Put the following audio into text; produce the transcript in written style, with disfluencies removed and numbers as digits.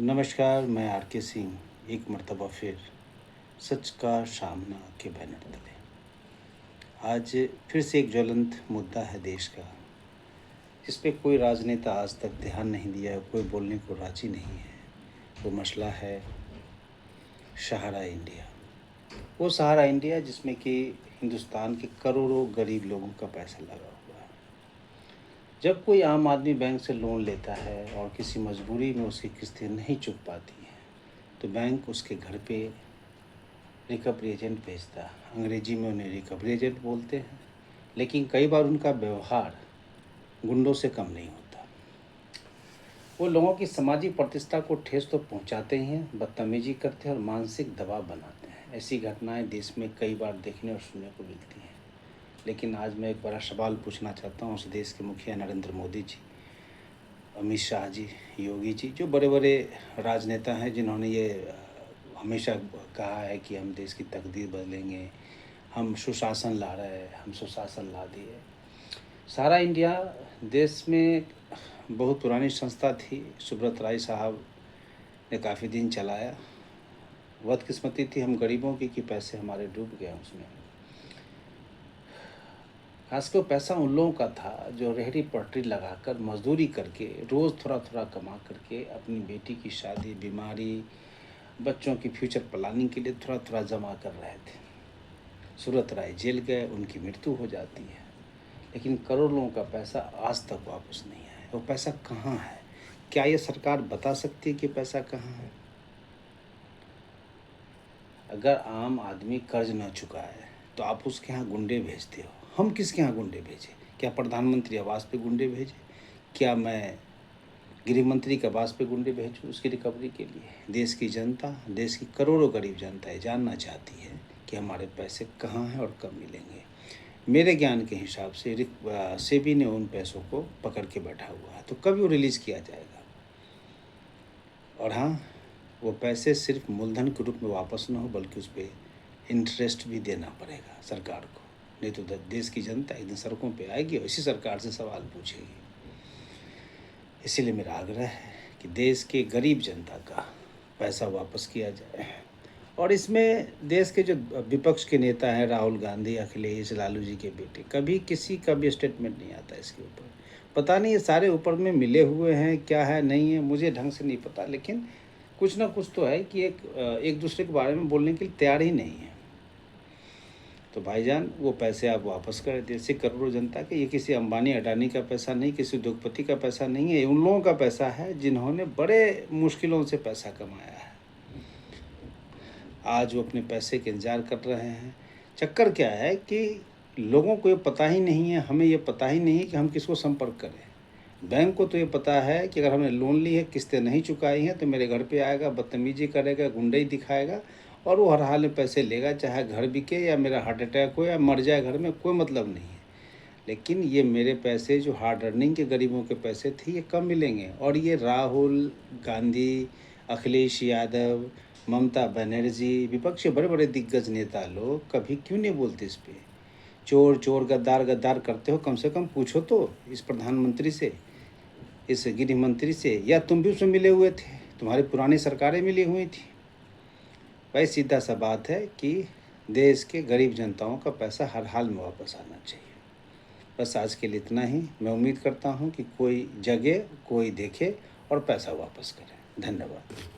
नमस्कार, मैं आर के सिंह एक मर्तबा फिर सच का सामना के बैनर तले। आज फिर से एक ज्वलंत मुद्दा है देश का, जिस पे कोई राजनेता आज तक ध्यान नहीं दिया, कोई बोलने को राजी नहीं है। वो मसला है सहारा इंडिया। वो सहारा इंडिया जिसमें कि हिंदुस्तान के करोड़ों गरीब लोगों का पैसा लगा हुआ है। जब कोई आम आदमी बैंक से लोन लेता है और किसी मजबूरी में उसकी किस्तें नहीं चुक पाती हैं, तो बैंक उसके घर पे रिकवरी एजेंट भेजता है। अंग्रेजी में उन्हें रिकवरी एजेंट बोलते हैं, लेकिन कई बार उनका व्यवहार गुंडों से कम नहीं होता। वो लोगों की सामाजिक प्रतिष्ठा को ठेस तो पहुंचाते ही हैं, बदतमीजी करते हैं और मानसिक दबाव बनाते हैं। ऐसी घटनाएं देश में कई बार देखने और सुनने को मिलती हैं। लेकिन आज मैं एक बड़ा सवाल पूछना चाहता हूँ उस देश के मुखिया नरेंद्र मोदी जी, अमित शाह जी, योगी जी, जो बड़े बड़े राजनेता हैं, जिन्होंने ये हमेशा कहा है कि हम देश की तकदीर बदलेंगे, हम सुशासन ला रहे हैं, हम सुशासन ला दिए। सारा इंडिया देश में बहुत पुरानी संस्था थी। सुब्रत राय साहब ने काफ़ी दिन चलाया। बदकिस्मती थी हम गरीबों की कि पैसे हमारे डूब गए उसमें। खासकर वो पैसा उन लोगों का था जो रेहड़ी पटरी लगाकर मजदूरी करके रोज़ थोड़ा थोड़ा कमा करके अपनी बेटी की शादी, बीमारी, बच्चों की फ्यूचर प्लानिंग के लिए थोड़ा थोड़ा जमा कर रहे थे। सूरत राय जेल गए, उनकी मृत्यु हो जाती है, लेकिन करोड़ों का पैसा आज तक वापस नहीं आया। वो पैसा कहाँ है? क्या ये सरकार बता सकती है कि पैसा कहाँ है? अगर आम आदमी कर्ज न चुकाए तो आप उसके यहाँ गुंडे भेजते हो। हम किसके यहाँ गुंडे भेजें? क्या प्रधानमंत्री आवास पे गुंडे भेजें? क्या मैं गृह मंत्री के आवास पे गुंडे भेजूँ उसकी रिकवरी के लिए? देश की जनता, देश की करोड़ों गरीब जनता जानना चाहती है कि हमारे पैसे कहाँ हैं और कब मिलेंगे। मेरे ज्ञान के हिसाब से सेबी ने उन पैसों को पकड़ के बैठा हुआ है, तो कब वो रिलीज़ किया जाएगा? और हाँ, वो पैसे सिर्फ मूलधन के रूप में वापस न हो, बल्कि उस पर इंटरेस्ट भी देना पड़ेगा सरकार को। नहीं तो देश की जनता एक दिन सड़कों पे आएगी और इसी सरकार से सवाल पूछेगी। इसीलिए मेरा आग्रह है कि देश के गरीब जनता का पैसा वापस किया जाए। और इसमें देश के जो विपक्ष के नेता हैं, राहुल गांधी, अखिलेश, लालू जी के बेटे, कभी किसी का भी स्टेटमेंट नहीं आता इसके ऊपर। पता नहीं ये सारे ऊपर में मिले हुए हैं, क्या है नहीं है, मुझे ढंग से नहीं पता, लेकिन कुछ ना कुछ तो है कि एक दूसरे के बारे में बोलने के लिए तैयार ही नहीं है। तो भाईजान, वो पैसे आप वापस कर दें। इससे करोड़ों जनता के, ये किसी अंबानी अडानी का पैसा नहीं, किसी उद्योगपति का पैसा नहीं है, उन लोगों का पैसा है जिन्होंने बड़े मुश्किलों से पैसा कमाया है। आज वो अपने पैसे के इंतज़ार कर रहे हैं। चक्कर क्या है कि लोगों को ये पता ही नहीं है, हमें ये पता ही नहीं है कि हम किसको संपर्क करें। बैंक को तो ये पता है कि अगर हमने लोन ली है, किस्तें नहीं चुकाई हैं, तो मेरे घर पे आएगा, बदतमीजी करेगा, गुंडई दिखाएगा और वो हर हाल में पैसे लेगा, चाहे घर बिके या मेरा हार्ट अटैक हो या मर जाए घर में, कोई मतलब नहीं है। लेकिन ये मेरे पैसे जो हार्ड अर्निंग के गरीबों के पैसे थे, ये कब मिलेंगे? और ये राहुल गांधी, अखिलेश यादव, ममता बनर्जी, विपक्ष के बड़े बड़े दिग्गज नेता लोग कभी क्यों नहीं बोलते इस पे? चोर चोर, गद्दार गद्दार करते हो, कम से कम पूछो तो इस प्रधानमंत्री से, इस गृह मंत्री से, या तुम भी उसमें मिले हुए थे? तुम्हारी पुरानी सरकारें मिली हुई थी? भाई सीधा सा बात है कि देश के गरीब जनताओं का पैसा हर हाल में वापस आना चाहिए। बस आज के लिए इतना ही। मैं उम्मीद करता हूँ कि कोई जगे, कोई देखे और पैसा वापस करे। धन्यवाद।